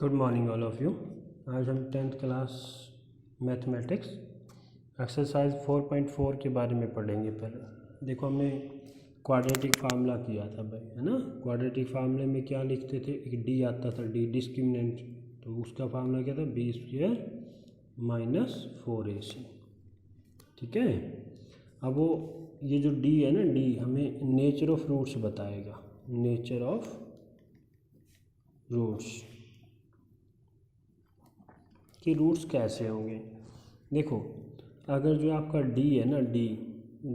Good morning all of you. आज हम 10th class mathematics exercise 4.4 के बारे में पढ़ेंगे। पहले देखो, हमने क्वाड्रेटिक फार्मूला किया था भाई, है ना। क्वाड्रेटिक फार्मूले में क्या लिखते थे, एक डी आता था, डी डिस्क्रिमिनेंट, तो उसका फार्मूला क्या था, b² - 4ac। ठीक है। अब वो ये जो डी है ना, डी हमें नेचर ऑफ रूट्स बताएगा, नेचर ऑफ रूट्स कि रूट्स कैसे होंगे। देखो, अगर जो आपका डी है ना, डी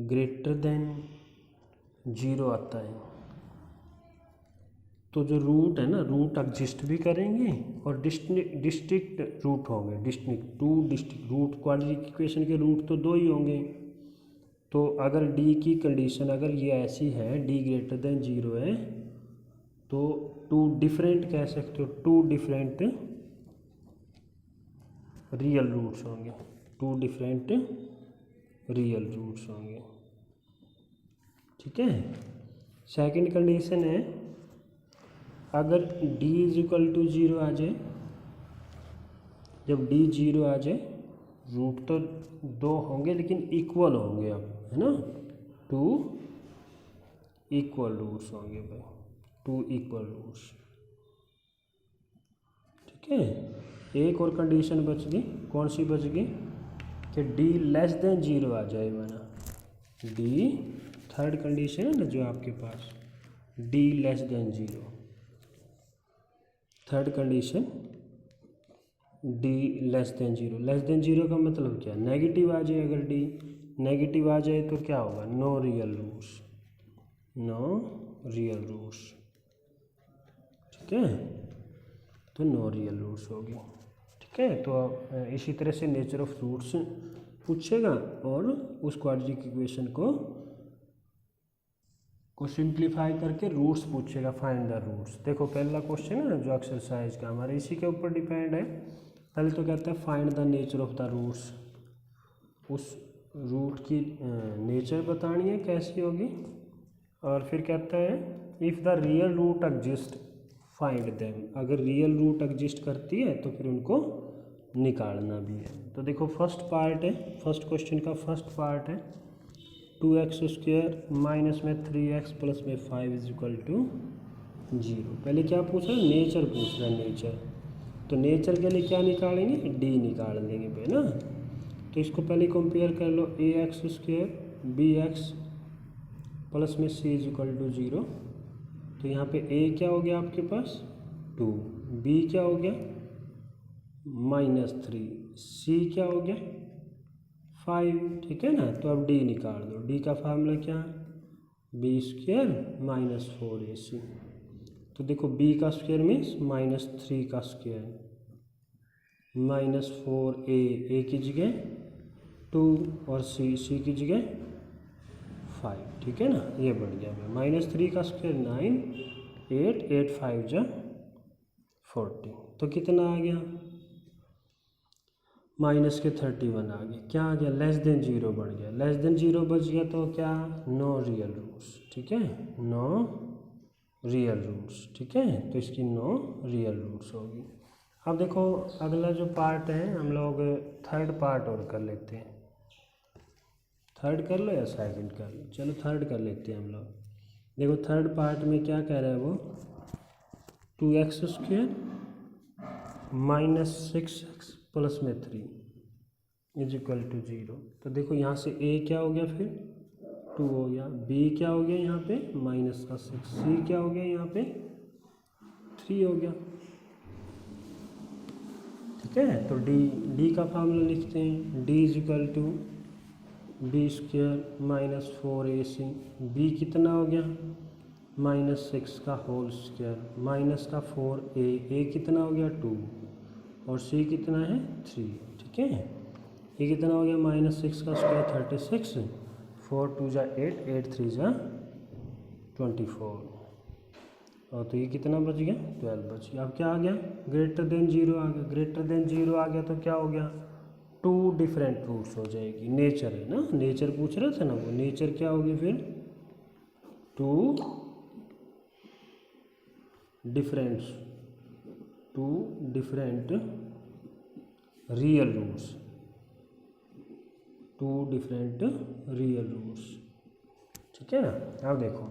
ग्रेटर देन 0 आता है तो जो रूट है ना, रूट एग्जिस्ट भी करेंगे और डिस्ट्रिक्ट रूट होंगे। डिस्ट्रिक्ट रूट, क्वाड्रेटिक इक्वेशन के रूट तो 2 ही होंगे। तो अगर डी की कंडीशन अगर ये ऐसी है, डी ग्रेटर देन 0 है, तो 2 डिफरेंट कह सकते हो, 2 डिफरेंट रियल रूट्स होंगे, 2 डिफरेंट रियल रूट्स होंगे। ठीक है। सेकंड कंडीशन है, अगर d = 0 आ जाए, जब d 0 आ जाए, रूट तो 2 होंगे लेकिन इक्वल होंगे, अब है ना, 2 इक्वल रूट्स होंगे भाई, 2 इक्वल रूट्स। ठीक है। एक और कंडीशन बच गई, कौन सी बच गई, कि d < 0 आ जाए, माना d, थर्ड कंडीशन है ना जो आपके पास, d < 0, थर्ड कंडीशन d < 0 का मतलब क्या, नेगेटिव आ जाए। अगर d नेगेटिव आ जाए तो क्या होगा, no real roots, no real roots. ठीक है, तो नो रियल रूट्स होगी। ठीक है। तो इसी तरह से नेचर ऑफ रूट्स पूछेगा और उस क्वाड्रेटिक इक्वेशन को सिंप्लीफाई करके रूट्स पूछेगा, फाइंड द रूट्स। देखो, पहला क्वेश्चन है ना जो एक्सरसाइज का हमारा, इसी के ऊपर डिपेंड है। पहले तो कहता है find the nature of the roots, उस रूट की नेचर बतानी है कैसी होगी, और फिर कहता है if the real root exist find them, अगर रियल रूट एग्जिस्ट करती है तो फिर उनको निकालना भी है। तो देखो, फर्स्ट पार्ट है, फर्स्ट क्वेश्चन का फर्स्ट पार्ट है 2x² माइनस में 3x प्लस में 5 = 0। पहले क्या पूछ रहा है, नेचर पूछ रहा है, नेचर। तो नेचर के लिए क्या निकालेंगे, डी निकाल देंगे भाई ना। तो इसको पहले कंपेयर कर लो, ax² bx प्लस में c = 0। तो यहाँ पे a क्या हो गया आपके पास, 2, b क्या हो गया -3, c क्या हो गया 5। ठीक है ना। तो अब d निकाल दो, d का फार्मूला क्या, b² - 4ac। तो देखो, b का स्क्वायर मीन्स -3 का स्क्वायर, -4a, a की जगह 2 और c की जगह 5। ठीक है ना, ये बढ़ गया भाई, -3 का स्क्वायर 9, 8, 8 5 जा 40। तो कितना आ गया, माइनस के 31 आ गया। क्या आ गया, <0 बढ़ गया, <0 बच गया तो क्या, नो रियल रूट्स। ठीक है, नो रियल रूट्स। ठीक है, तो इसकी नो रियल रूट्स होगी। अब देखो, अगला जो पार्ट है, हम लोग थर्ड पार्ट और कर लेते हैं। थर्ड कर लो या सेकंड कर लो, चलो थर्ड कर लेते हैं हम लोग। देखो, थर्ड पार्ट में क्या कह रहा है वो, 2x² - 6x प्लस में 3 = 0। तो देखो, यहाँ से a क्या हो गया, फिर 2 हो गया, b क्या हो गया यहाँ पे -6, c क्या हो गया यहाँ पे 3 हो गया। ठीक है। तो d का फार्मूला लिखते हैं, d = b² - 4ac। b कितना हो गया, -6 का होल स्क्वायर, माइनस का 4a, कितना हो गया 2 और c कितना है 3। ठीक है। ये कितना हो गया, -6 का स्क्वायर 36, 4 2 जा 8, 8 3 जा 24, और तो ये कितना बच गया, 12 बच गया। अब क्या आ गया, ग्रेटर देन 0 आ गया। ग्रेटर देन 0 आ गया तो क्या हो गया, 2 डिफरेंट रूट्स हो जाएगी। नेचर है ना, नेचर पूछ रहे थे ना, वो नेचर क्या होगी फिर, 2 different two different real roots, two different real roots, ठीक है ना। अब देखो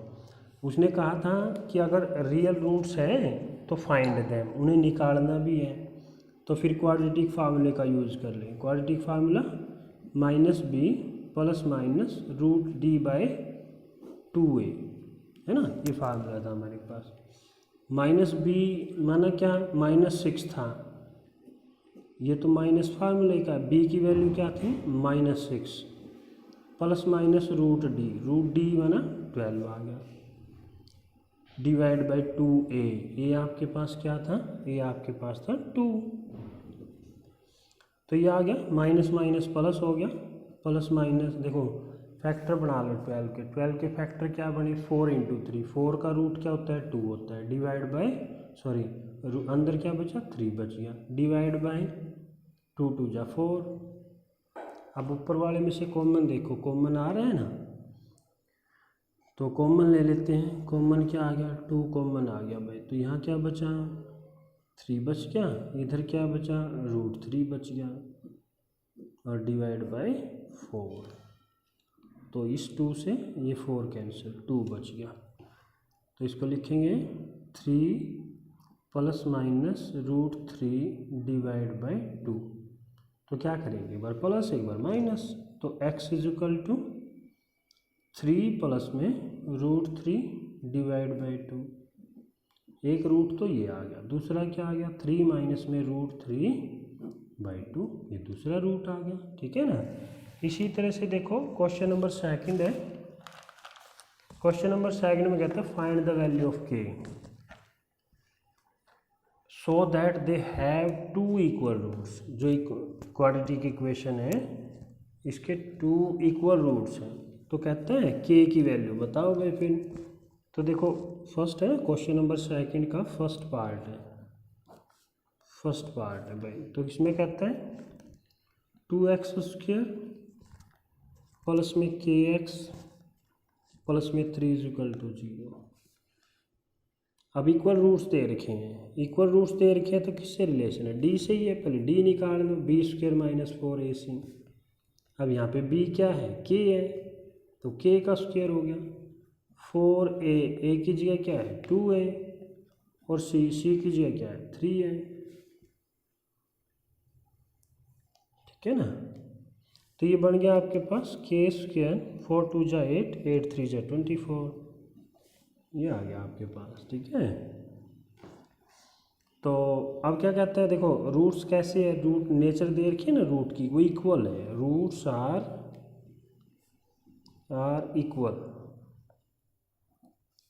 उसने कहा था कि अगर रियल रूट्स हैं तो फाइंड देम, उन्हें निकालना भी है, तो फिर क्वाड्रेटिक फार्मूले का यूज़ कर लें। Quadratic formula minus B plus minus root D by 2a, है ना, ये फार्मूला था हमारे पास। माइनस बी माना क्या, -6 था, ये तो माइनस फार्मूले का, बी की वैल्यू क्या थी -6, प्लस माइनस रूट डी माना 12 आ गया, डिवाइड बाई 2a, ये आपके पास क्या था, ये आपके पास था 2, तो ये आ गया, माइनस माइनस प्लस हो गया, प्लस माइनस देखो फैक्टर बना लो 12 के फैक्टर क्या बने 4 × 3, 4 का रूट क्या होता है 2 होता है, डिवाइड बाय सॉरी अंदर क्या बचा 3 बच गया, डिवाइड बाय 2 2 जा 4। अब ऊपर वाले में से कॉमन देखो, कॉमन आ रहा है ना, तो कॉमन ले लेते हैं। कॉमन क्या आ गया 2 कॉमन आ गया भाई, तो यहाँ क्या बचा 3 बच गया, इधर क्या बचा √3 बच गया, और डिवाइड बाय 4, तो इस 2 से ये 4 कैंसिल, 2 बच गया, तो इसको लिखेंगे 3 प्लस माइनस √3 डिवाइड बाय 2, तो क्या करेंगे एक बार प्लस एक बार माइनस, तो x इक्वल टू 3 प्लस में √3 डिवाइड बाई 2, एक रूट तो ये आ गया, दूसरा क्या आ गया 3 माइनस में √3/2, ये दूसरा रूट आ गया, ठीक है ना। इसी तरह से देखो क्वेश्चन नंबर 2 है, क्वेश्चन नंबर 2 में कहता है find the value of k so that they have 2 equal roots, जो क्वाड्रेटिक इक्वेशन है इसके 2 इक्वल रूट्स हैं, तो कहते हैं k की वैल्यू बताओ भाई फिर। तो देखो फर्स्ट है क्वेश्चन नंबर 2 का फर्स्ट पार्ट है भाई, तो इसमें कहता है 2x² प्लस में kx प्लस में 3 = 0। अब इक्वल रूट्स दे रखे हैं, इक्वल रूट्स दे रखे हैं तो किससे रिलेशन है, डी से ही है, पहले डी निकाल लो, b² - 4ac। अब यहाँ पे b क्या है k है, तो k का स्क्वायर हो गया, 4a की जगह क्या है 2a, और c की जगह क्या है 3 है, ठीक है ना। तो ये बन गया आपके पास k², 4 2 जा 8, 8 3 जा 24, ये आ गया आपके पास, ठीक है। तो अब क्या कहता है देखो रूट्स कैसे है, रूट नेचर दे रखी है ना रूट की, वो इक्वल है, रूट्स आर इक्वल।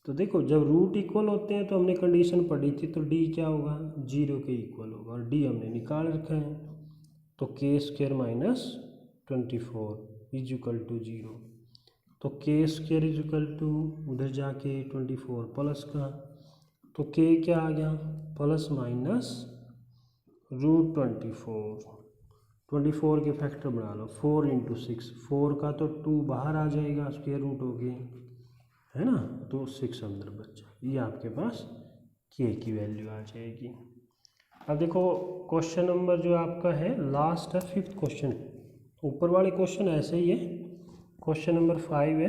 तो देखो जब रूट इक्वल होते हैं तो हमने कंडीशन पढ़ी थी, तो डी क्या होगा 0 के इक्वल होगा, और डी हमने निकाल रखा है, तो k² - 24 = 0, तो k² उधर जाके 24 प्लस का, तो k क्या आ गया प्लस माइनस √24 के फैक्टर बना लो, 4 × 6, 4 का तो 2 बाहर आ जाएगा स्क्वायर रूट हो गए, है ना, तो 6 अंदर बचा, ये आपके पास k की वैल्यू आ जाएगी। अब देखो क्वेश्चन नंबर जो आपका है लास्ट है 5th क्वेश्चन, ऊपर वाले क्वेश्चन ऐसे ही है, क्वेश्चन नंबर 5 है।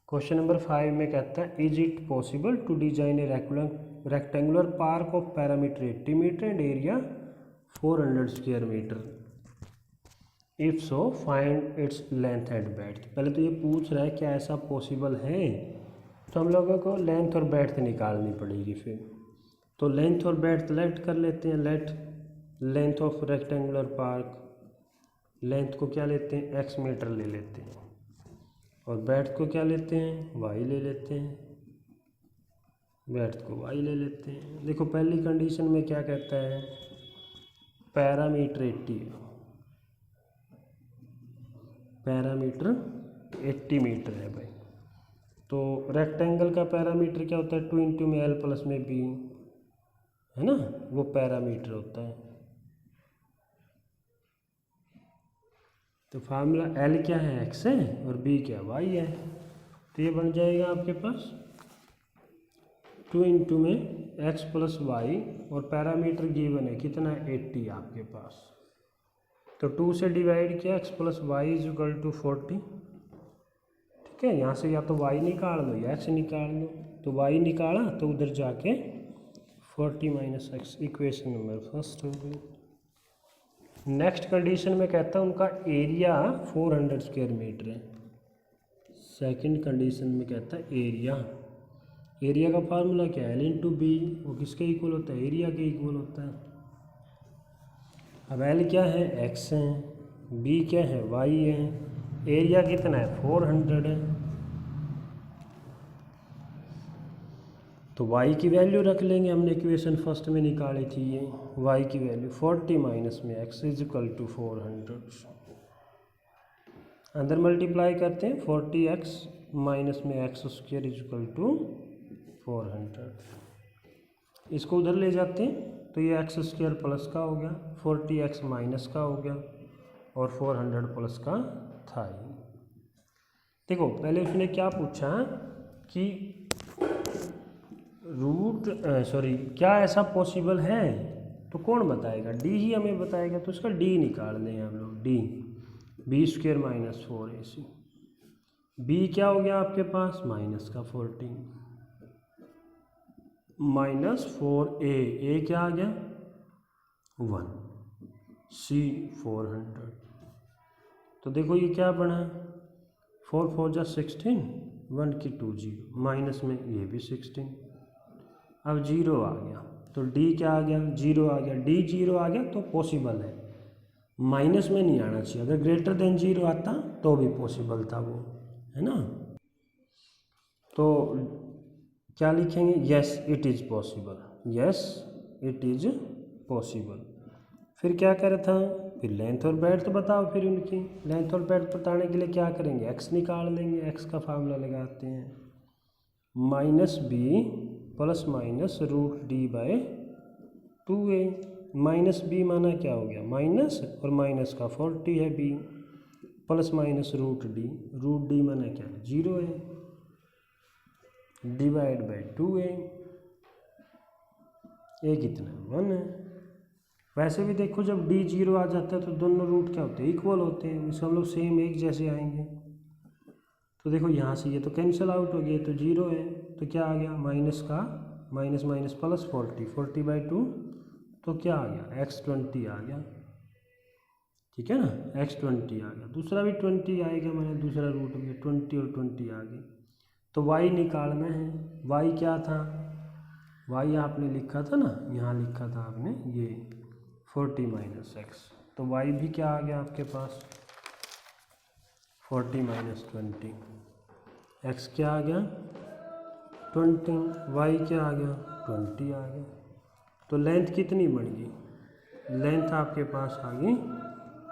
क्वेश्चन नंबर 5 में कहता है is it possible to design a rectangular park of parameter 80 metre and area 400 square metre, if so find its length and breadth. पहले तो ये पूछ रहा है क्या ऐसा पॉसिबल है, तो हम लोगों को लेंथ और ब्रेड्थ निकालनी पड़ेगी फिर, तो लेंथ और ब्रेड्थ लेट कर लेते हैं, length of rectangular park, length को क्या लेते हैं x मीटर ले लेते हैं, और ब्रेड्थ को क्या लेते हैं y ले लेते हैं, ब्रेड्थ को y ले लेते हैं। देखो पहली कंडीशन में क्या कहता है पैरामीटर 80 मीटर है भाई, तो रेक्टेंगल का पैरामीटर क्या होता है 2 × l प्लस में b, है ना, वो पैरामीटर होता है। तो फार्मूला L क्या है x है और B क्या y है, तो ये बन जाएगा आपके पास 2 इंटू में एक्स प्लस वाई और पैरामीटर गिवन है कितना है 80 आपके पास, तो 2 से डिवाइड किया x plus y is equal to 40। ठीक है, यहाँ से या तो वाई निकाल लो या एक्स निकाल लो, तो वाई निकाला तो उधर जाके 40 minus x, equation number first हो गई। नेक्स्ट कंडीशन में कहता है उनका एरिया 400 स्क्वायर मीटर है। सेकंड कंडीशन में कहता है एरिया का फार्मूला क्या है, एल इंटू बी, वो किसके इक्वल होता है, एरिया के इक्वल होता है। अब एल क्या है, एक्स है, बी क्या है, वाई है, एरिया कितना है 400 है, तो y की वैल्यू रख लेंगे, हमने इक्वेशन फर्स्ट में निकाली थी ये, y की वैल्यू 40 माइनस में x इज इक्वल टू 400, अंदर मल्टीप्लाई करते हैं 40x माइनस में x square is equal to 400, इसको उधर ले जाते हैं तो ये एक्स स्क्वायर प्लस का हो गया, 40x माइनस का हो गया और 400 प्लस का था ही। देखो पहले उसने क्या पूछा कि क्या ऐसा पॉसिबल है, तो कौन बताएगा, डी ही हमें बताएगा, तो उसका डी निकाल दें हम लोग, D B square minus 4ac, B क्या हो गया आपके पास माइनस का 14 माइनस 4a, ए क्या आ गया 1, सी 400, तो देखो ये क्या बना 4 4 जा 16, 1 की 2 0, माइनस में ये भी 16, अब 0 आ गया तो d क्या आ गया 0 आ गया, d 0 आ गया तो पॉसिबल है, माइनस में नहीं आना चाहिए, अगर ग्रेटर देन 0 आता तो भी पॉसिबल था वो, है ना। तो क्या लिखेंगे, yes it is possible, yes it is possible. फिर क्या कर रहा था, फिर लेंथ और ब्रेड्थ बताओ, फिर उनकी लेंथ और ब्रेड्थ बताने के लिए क्या करेंगे, x निकाल लेंगे, x का फार्मूला लगाते हैं, minus B plus minus root D by 2a, minus b माना क्या हो गया माइनस, और माइनस का 40 है b, plus minus root D माना क्या है 0 है, डिवाइड बाय 2a, a कितना 1 है। वैसे भी देखो जब d 0 आ जाता है तो दोनों रूट क्या होते हैं इक्वल होते हैं, इससे हम लोग सेम एक जैसे आएंगे, तो देखो यहाँ से ये तो कैंसिल आउट हो गया, तो 0 है, तो क्या आ गया माइनस का माइनस माइनस प्लस 40 बाई 2, तो क्या आ गया x20 आ गया, ठीक है ना, x20 आ गया, दूसरा भी 20 आएगा, मैंने दूसरा रूट भी 20 और 20 आ गई, तो y निकालना है, y क्या था, y आपने लिखा था ना, यहाँ लिखा था आपने ये 40 माइनस एक्स, तो y भी क्या आ गया आपके पास 40 माइनस 20, x क्या आ गया 20, y क्या आ गया 20 आ गया, तो लेंथ कितनी बन गई, लेंथ आपके पास आ गई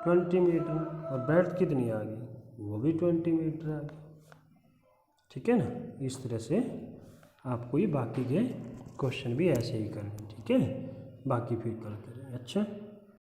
20 मीटर, और ब्रेड्थ कितनी आ गई वो भी 20 मीटर आ गई, ठीक है ना। इस तरह से आपको ये बाकी के क्वेश्चन भी ऐसे ही करने, ठीक है, बाकी फिर कल करें। अच्छा।